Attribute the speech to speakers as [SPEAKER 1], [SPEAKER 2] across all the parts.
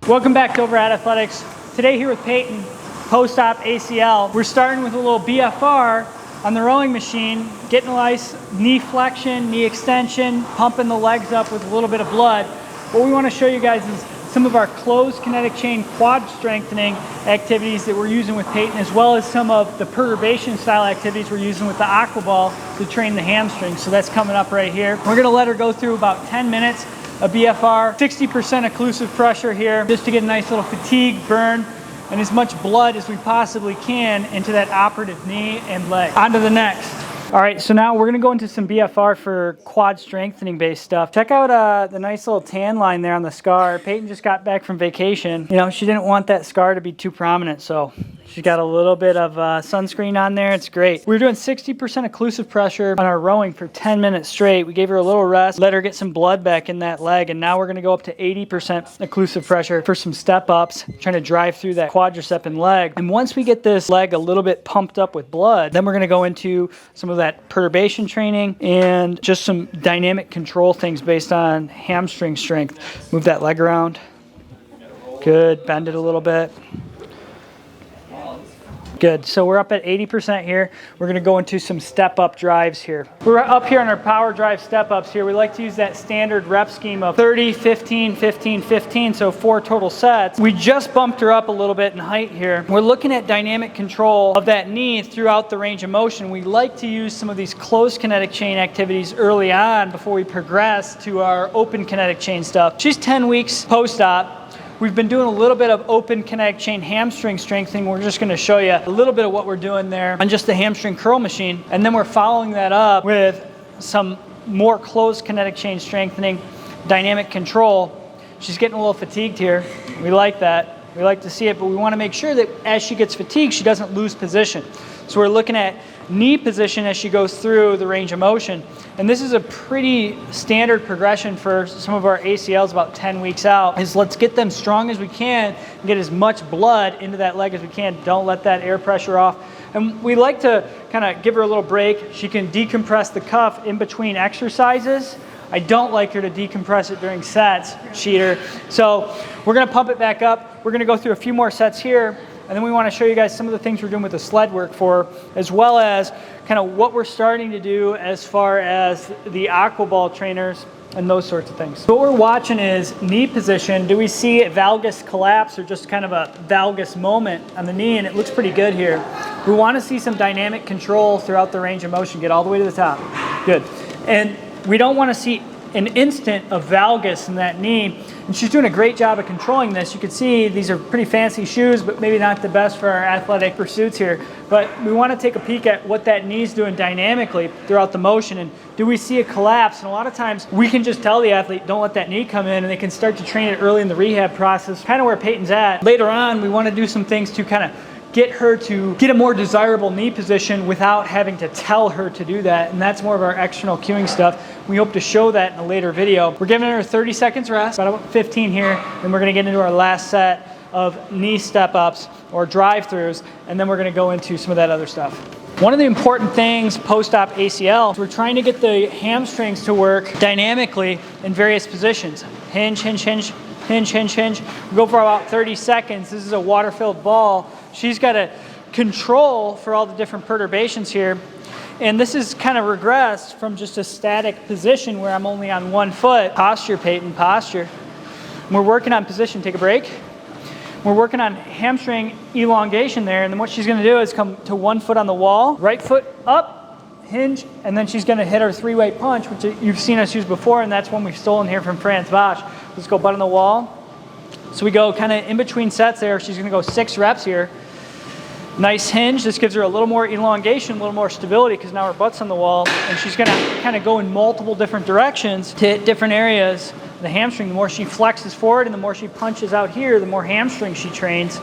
[SPEAKER 1] Welcome back to Overhead Athletics. Today here with Peyton, post-op ACL. We're starting with a little BFR on the rowing machine, getting a nice knee flexion, knee extension, pumping the legs up with a little bit of blood. What we want to show you guys is some of our closed kinetic chain quad strengthening activities that we're using with Peyton, as well as some of the perturbation style activities we're using with the aqua ball to train the hamstrings. So that's coming up right here. We're gonna let her go through about 10 minutes of BFR, 60% occlusive pressure here, just to get a nice little fatigue, burn, and as much blood as we possibly can into that operative knee and leg. On to the next. All right, so now we're gonna go into some BFR for quad strengthening based stuff. Check out the nice little tan line there on the scar. Peyton just got back from vacation. You know, she didn't want that scar to be too prominent, so she's got a little bit of sunscreen on there. It's great. We were doing 60% occlusive pressure on our rowing for 10 minutes straight. We gave her a little rest, let her get some blood back in that leg, and now we're gonna go up to 80% occlusive pressure for some step ups, trying to drive through that quadricep and leg. And once we get this leg a little bit pumped up with blood, then we're gonna go into some of that perturbation training and just some dynamic control things based on hamstring strength. Move that leg around. Good, bend it a little bit. Good, so we're up at 80% here. We're gonna go into some step-up drives here. We're up here on our power drive step-ups here. We like to use that standard rep scheme of 30, 15, 15, 15, so 4 total sets. We just bumped her up a little bit in height here. We're looking at dynamic control of that knee throughout the range of motion. We like to use some of these closed kinetic chain activities early on before we progress to our open kinetic chain stuff. She's 10 weeks post-op. We've been doing a little bit of open kinetic chain hamstring strengthening. We're just gonna show you a little bit of what we're doing there on just the hamstring curl machine. And then we're following that up with some more closed kinetic chain strengthening, dynamic control. She's getting a little fatigued here. We like that. We like to see it, but we wanna make sure that as she gets fatigued, she doesn't lose position. So we're looking at knee position as she goes through the range of motion. And this is a pretty standard progression for some of our ACLs about 10 weeks out, is let's get them strong as we can and get as much blood into that leg as we can. Don't let that air pressure off. And we like to kind of give her a little break. She can decompress the cuff in between exercises. I don't like her to decompress it during sets, cheater. So we're gonna pump it back up. We're gonna go through a few more sets here. And then we want to show you guys some of the things we're doing with the sled work for, as well as kind of what we're starting to do as far as the aqua ball trainers and those sorts of things. So what we're watching is knee position. Do we see a valgus collapse or just kind of a valgus moment on the knee? And it looks pretty good here. We want to see some dynamic control throughout the range of motion. Get all the way to the top. Good. And we don't want to see an instant of valgus in that knee. And she's doing a great job of controlling this. You can see these are pretty fancy shoes, but maybe not the best for our athletic pursuits here. But we want to take a peek at what that knee's doing dynamically throughout the motion. And do we see a collapse? And a lot of times we can just tell the athlete, don't let that knee come in, and they can start to train it early in the rehab process, kind of where Peyton's at. Later on, we want to do some things to kind of get her to get a more desirable knee position without having to tell her to do that. And that's more of our external cueing stuff. We hope to show that in a later video. We're giving her 30 seconds rest, about 15 here, and we're gonna get into our last set of knee step-ups or drive-throughs, and then we're gonna go into some of that other stuff. One of the important things post-op ACL is we're trying to get the hamstrings to work dynamically in various positions. Hinge, hinge, hinge, hinge, hinge, hinge. We go for about 30 seconds. This is a water-filled ball. She's got to control for all the different perturbations here. And this is kind of regressed from just a static position where I'm only on one foot. Posture, Peyton, posture. We're working on position. Take a break. We're working on hamstring elongation there. And then what she's going to do is come to one foot on the wall, right foot up, hinge, and then she's going to hit her 3-way punch, which you've seen us use before, and that's one we've stolen here from Franz Bosch. Let's go butt on the wall. So we go kind of in between sets there. She's going to go 6 reps here. Nice hinge. This gives her a little more elongation, a little more stability, because now her butt's on the wall, and she's going to kind of go in multiple different directions to hit different areas. The hamstring, the more she flexes forward and the more she punches out here, the more hamstring she trains.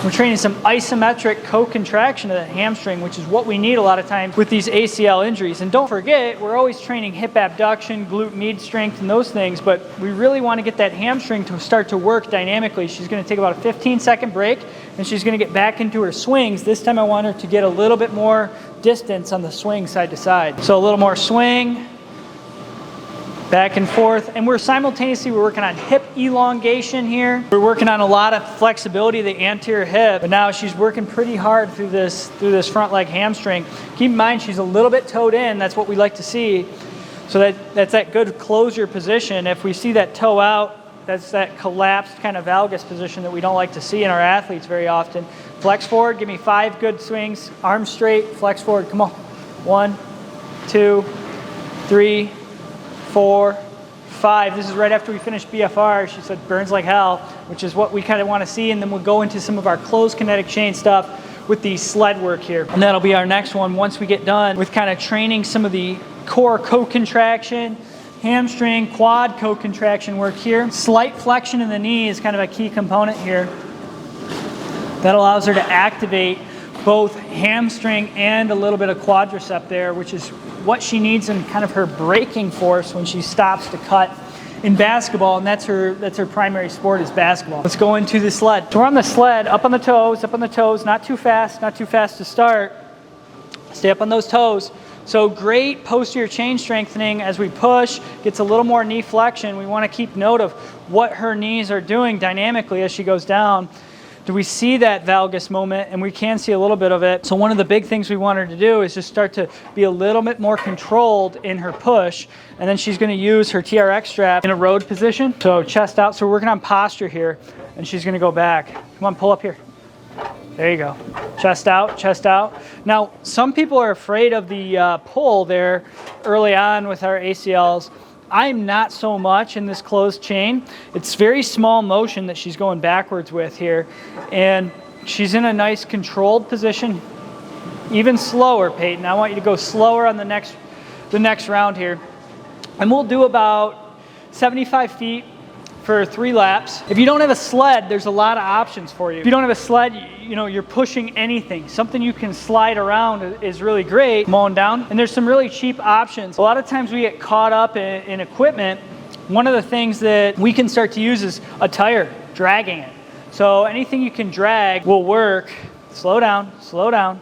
[SPEAKER 1] We're training some isometric co-contraction of the hamstring, which is what we need a lot of times with these ACL injuries. And don't forget, we're always training hip abduction, glute med strength, and those things, but we really want to get that hamstring to start to work dynamically. She's going to take about a 15-second break, and she's going to get back into her swings. This time I want her to get a little bit more distance on the swing side to side. So a little more swing, back and forth. And we're working on hip elongation here. We're working on a lot of flexibility of the anterior hip, but now she's working pretty hard through this front leg hamstring. Keep in mind, she's a little bit toed in. That's what we like to see. So that's that good closure position. If we see that toe out, that's that collapsed kind of valgus position that we don't like to see in our athletes very often. Flex forward, give me 5 good swings. Arms straight, flex forward, come on. 1, 2, 3, 4, 5. This is right after we finished BFR. She said burns like hell, which is what we kind of want to see. And then we'll go into some of our closed kinetic chain stuff with the sled work here. And that'll be our next one once we get done with kind of training some of the core co-contraction, hamstring, quad co-contraction work here. Slight flexion in the knee is kind of a key component here. That allows her to activate both hamstring and a little bit of quadricep there, which is what she needs in kind of her braking force when she stops to cut in basketball, and that's her primary sport is basketball. Let's go into the sled. So we're on the sled, up on the toes, not too fast to start. Stay up on those toes. So great posterior chain strengthening as we push, gets a little more knee flexion. We want to keep note of what her knees are doing dynamically as she goes down. Do we see that valgus moment? And we can see a little bit of it. So one of the big things we want her to do is just start to be a little bit more controlled in her push. And then she's going to use her TRX strap in a road position. So chest out. So we're working on posture here. And she's going to go back. Come on, pull up here. There you go. Chest out, chest out. Now, some people are afraid of the pull there early on with our ACLs. I'm not so much in this closed chain. It's very small motion that she's going backwards with here. And she's in a nice controlled position. Even slower, Peyton. I want you to go slower on the next round here. And we'll do about 75 feet for 3 laps. If you don't have a sled, there's a lot of options for you. If you don't have a sled, you're pushing anything. Something you can slide around is really great. Mowing down. And there's some really cheap options. A lot of times we get caught up in equipment. One of the things that we can start to use is a tire, dragging it. So anything you can drag will work. Slow down, slow down.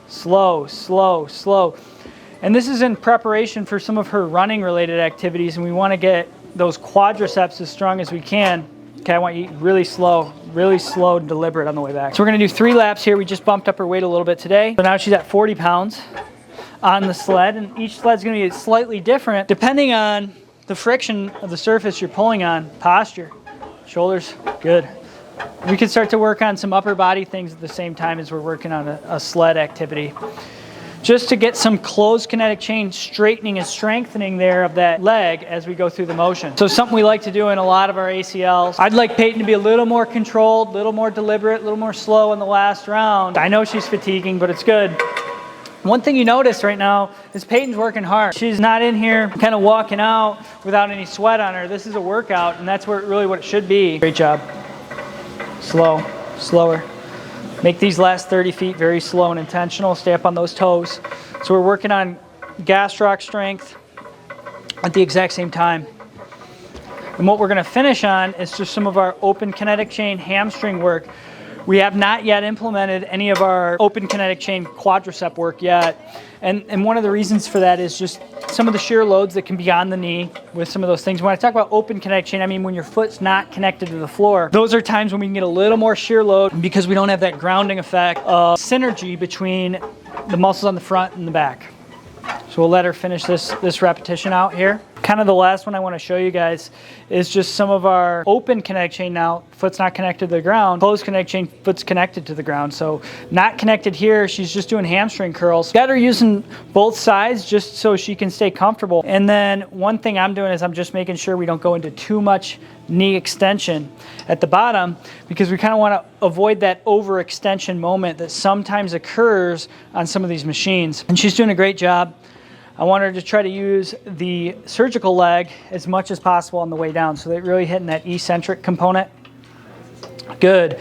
[SPEAKER 1] Slow, slow, slow. And this is in preparation for some of her running related activities, and we want to get those quadriceps as strong as we can. Okay, I want you really slow and deliberate on the way back. So we're gonna do 3 laps here. We just bumped up her weight a little bit today. So now she's at 40 pounds on the sled, and each sled's gonna be slightly different depending on the friction of the surface you're pulling on. Posture, shoulders, good. We can start to work on some upper body things at the same time as we're working on a sled activity. Just to get some closed kinetic chain straightening and strengthening there of that leg as we go through the motion. So something we like to do in a lot of our ACLs. I'd like Peyton to be a little more controlled, a little more deliberate, a little more slow in the last round. I know she's fatiguing, but it's good. One thing you notice right now is Peyton's working hard. She's not in here kind of walking out without any sweat on her. This is a workout, and that's really what it should be. Great job. Slow, slower. Make these last 30 feet very slow and intentional. Stay up on those toes. So we're working on gastroc strength at the exact same time. And what we're going to finish on is just some of our open kinetic chain hamstring work. We have not yet implemented any of our open kinetic chain quadricep work yet. And one of the reasons for that is just some of the shear loads that can be on the knee with some of those things. When I talk about open kinetic chain, I mean when your foot's not connected to the floor. Those are times when we can get a little more shear load because we don't have that grounding effect of synergy between the muscles on the front and the back. So we'll let her finish this repetition out here. Kind of the last one I want to show you guys is just some of our open kinetic chain now. Foot's not connected to the ground. Closed kinetic chain, foot's connected to the ground. So not connected here. She's just doing hamstring curls. Got her using both sides just so she can stay comfortable. And then one thing I'm doing is I'm just making sure we don't go into too much knee extension at the bottom because we kind of want to avoid that overextension moment that sometimes occurs on some of these machines. And she's doing a great job. I want her to try to use the surgical leg as much as possible on the way down. So they're really hitting that eccentric component. Good.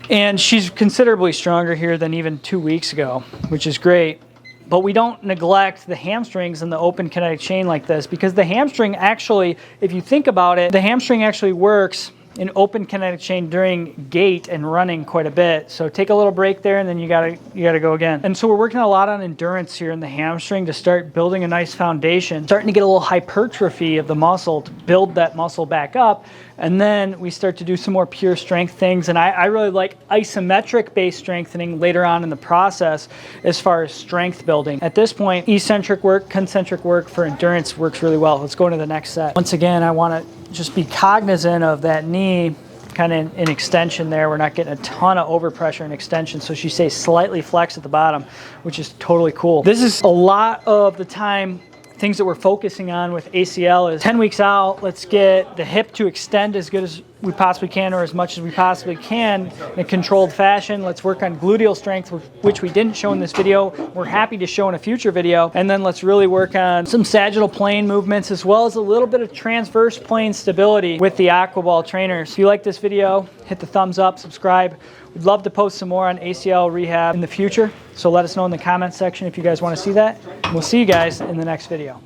[SPEAKER 1] And she's considerably stronger here than even 2 weeks ago, which is great. But we don't neglect the hamstrings and the open kinetic chain like this because the hamstring actually, if you think about it, the hamstring actually works an open kinetic chain during gait and running quite a bit. So take a little break there and then you gotta go again. And so we're working a lot on endurance here in the hamstring to start building a nice foundation, starting to get a little hypertrophy of the muscle to build that muscle back up. And then we start to do some more pure strength things. And I really like isometric based strengthening later on in the process as far as strength building. At this point, eccentric work, concentric work for endurance works really well. Let's go into the next set. Once again, I want to just be cognizant of that knee kind of in extension there. We're not getting a ton of overpressure and extension. So she stays slightly flexed at the bottom, which is totally cool. This is a lot of the time things that we're focusing on with ACL is 10 weeks out, let's get the hip to extend as good as we possibly can or as much as we possibly can in a controlled fashion. Let's work on gluteal strength, which we didn't show in this video. We're happy to show in a future video. And then let's really work on some sagittal plane movements as well as a little bit of transverse plane stability with the aquaball trainers. If you like this video, hit the thumbs up, subscribe. We'd love to post some more on ACL rehab in the future. So let us know in the comments section if you guys want to see that. And we'll see you guys in the next video.